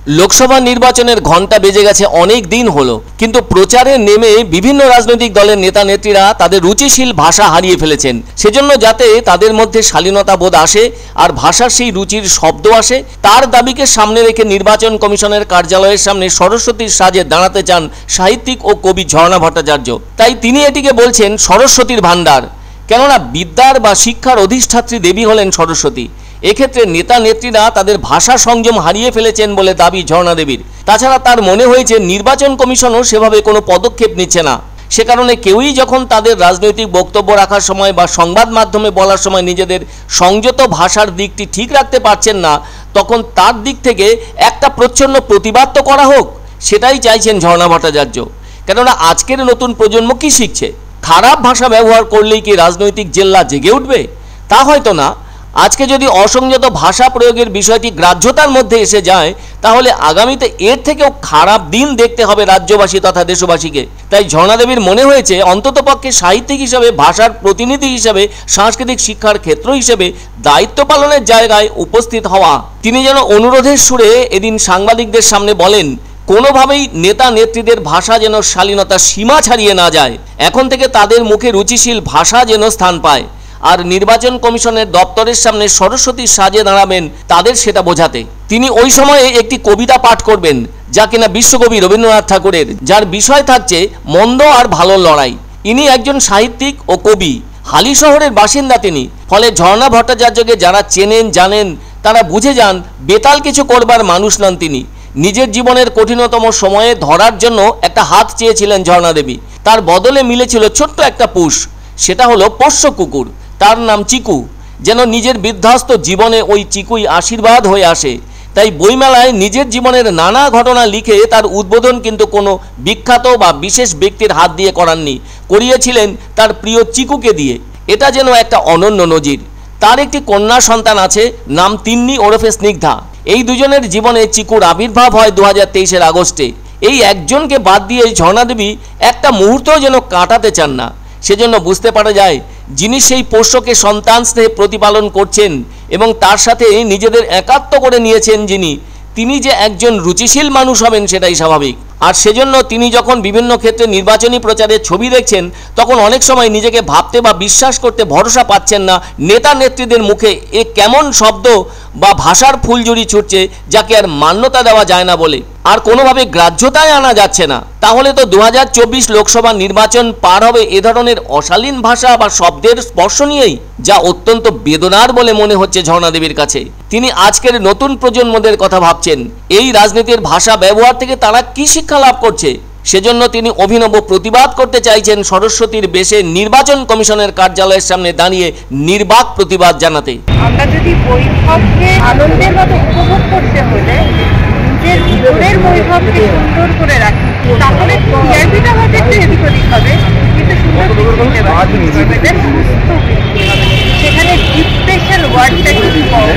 লোকসভা নির্বাচনের ঘণ্টা বেজে গেছে অনেক দিন হলো, কিন্তু প্রচারে নেমে বিভিন্ন রাজনৈতিক দলের নেতা নেত্রীরা তাদের রুচিশীল ভাষা হারিয়ে ফেলেছেন। সেজন্য যাতে তাদের মধ্যে শালীনতা বোধ আসে আর ভাষার সেই রুচির শব্দ আসে, তার দাবিকে সামনে রেখে নির্বাচন কমিশনের কার্যালয়ের সামনে সরস্বতীর সাজে দাঁড়াতে চান সাহিত্যিক ও কবি ঝর্ণা ভট্টাচার্য। তাই তিনি এটিকে বলছেন সরস্বতীর ভাণ্ডার, কেননা বিদ্যার বা শিক্ষার অধিষ্ঠাত্রী দেবী হলেন সরস্বতী। এক্ষেত্রে নেতা নেত্রীরা তাদের ভাষা সংযম হারিয়ে ফেলেছেন বলে দাবি ঝর্ণা দেবীর। তাছাড়া তার মনে হয়েছে নির্বাচন কমিশনও সেভাবে কোনো পদক্ষেপ নিচ্ছে না। সে কারণে কেউই যখন তাদের রাজনৈতিক বক্তব্য রাখার সময় বা সংবাদ মাধ্যমে বলার সময় নিজেদের সংযত ভাষার দিকটি ঠিক রাখতে পারছেন না, তখন তার দিক থেকে একটা প্রচ্ছন্ন প্রতিবাদ তো করা হোক, সেটাই চাইছেন ঝর্ণা ভট্টাচার্য। কেননা আজকের নতুন প্রজন্ম কি শিখছে? খারাপ ভাষা ব্যবহার করলেই কি রাজনৈতিক জেল্লা জেগে উঠবে? তা হয়তো না। আজকে যদি অসংযত ভাষা প্রয়োগের বিষয়টি গ্রাহ্যতার মধ্যে এসে যায়, তাহলে আগামীতে এর থেকেও খারাপ দিন দেখতে হবে রাজ্যবাসী তথা দেশবাসীকে। তাই ঝর্ণা দেবীর মনে হয়েছে অন্ততপক্ষে সাহিত্যিক হিসাবে, ভাষার প্রতিনিধি হিসাবে, সাংস্কৃতিক শিক্ষার ক্ষেত্র হিসেবে দায়িত্ব পালনের জায়গায় উপস্থিত হওয়া। তিনি যেন অনুরোধের সুরে এদিন সাংবাদিকদের সামনে বলেন, কোনোভাবেই নেতা নেত্রীদের ভাষা যেন শালীনতার সীমা ছাড়িয়ে না যায়। এখন থেকে তাদের মুখে রুচিশীল ভাষা যেন স্থান পায়। আর নির্বাচন কমিশনের দপ্তরের সামনে সরস্বতীর সাজে দাঁড়াবেন তাদের সেটা বোঝাতে। তিনি ওই সময়ে একটি কবিতা পাঠ করবেন, যা কিনা বিশ্বকবি রবীন্দ্রনাথ ঠাকুরের, যার বিষয় থাকছে মন্দ আর ভালো লড়াই। ইনি একজন সাহিত্যিক ও কবি, হালি শহরের বাসিন্দা তিনি। ফলে ঝর্ণা ভট্টাচার্যকে যারা চেনেন জানেন, তারা বুঝে যান বেতাল কিছু করবার মানুষ নন তিনি। নিজের জীবনের কঠিনতম সময়ে ধরার জন্য একটা হাত চেয়েছিলেন ঝর্ণা দেবী। তার বদলে মিলেছিল ছোট্ট একটা পুষ, সেটা হলো পোষ্য কুকুর, তার নাম চিকু। যেন নিজের বিধ্বস্ত জীবনে ওই চিকুই আশীর্বাদ হয়ে আসে। তাই বইমেলায় নিজের জীবনের নানা ঘটনা লিখে তার উদ্বোধন কিন্তু কোনো বিখ্যাত বা বিশেষ ব্যক্তির হাত দিয়ে করাননি, করিয়েছিলেন তার প্রিয় চিকুকে দিয়ে। এটা যেন একটা অনন্য নজির। তার একটি কন্যা সন্তান আছে, নাম তিন্নি ওরফে স্নিগ্ধা। এই দুজনের জীবনে চিকুর আবির্ভাব হয় 2023 আগস্টে। এই একজনকে বাদ দিয়ে ঝর্ণা দেবী একটা মুহূর্তও যেন কাটাতে চান না। সেজন্য বুঝতে পারা যায় যিনি সেই পোষ্যকে সন্তান স্নেহে প্রতিপালন করছেন এবং তার সাথে নিজেদের একাত্ম করে নিয়েছেন তিনি যে একজন রুচিশীল মানুষ হবেন সেটাই স্বাভাবিক। আর সেজন্য তিনি যখন বিভিন্ন ক্ষেত্রে নির্বাচনী প্রচারের ছবি দেখছেন, তখন অনেক সময় নিজেকে ভাবতে বা বিশ্বাস করতে ভরসা পাচ্ছেন না নেতা নেত্রীদের মুখে এ কেমন শব্দ বা ভাষার ফুলঝুরি ছুটছে, যাকে আর মান্যতা দেওয়া যায় না বলে আর কোনোভাবে গ্রাহ্যতায় আনা যাচ্ছে না। তাহলে তো 2024 লোকসভা নির্বাচন পার হবে এ ধরনের অশালীন ভাষা বা শব্দের স্পর্শ নিয়েই, যা অত্যন্ত বেদনার বলে মনে হচ্ছে ঝর্ণা দেবীর কাছে। তিনি আজকের নতুন প্রজন্মদের কথা ভাবছেন, এই রাজনীতির ভাষা ব্যবহার থেকে তারা কি শিক্ষা লাভ করছে। সেজন্য তিনি অভিনব প্রতিবাদ করতে চাইছেন সরস্বতীর বেশে নির্বাচন কমিশনের কার্যালয়ের সামনে দাঁড়িয়ে নির্বাক প্রতিবাদ জানাতে। আমরা যদি বৈভবকে আনন্দের মতো উপভোগ করতে হলে নিজের ভিতরের বৈভবকে সুন্দর করে রাখি, তাহলে টিআরপিটা হয়তো একটু এদিক ওদিক হবে, কিন্তু সুন্দর দিতে পারবে, সেখানে ডিপ্রেশন ওয়ার্ডটা খুব কম।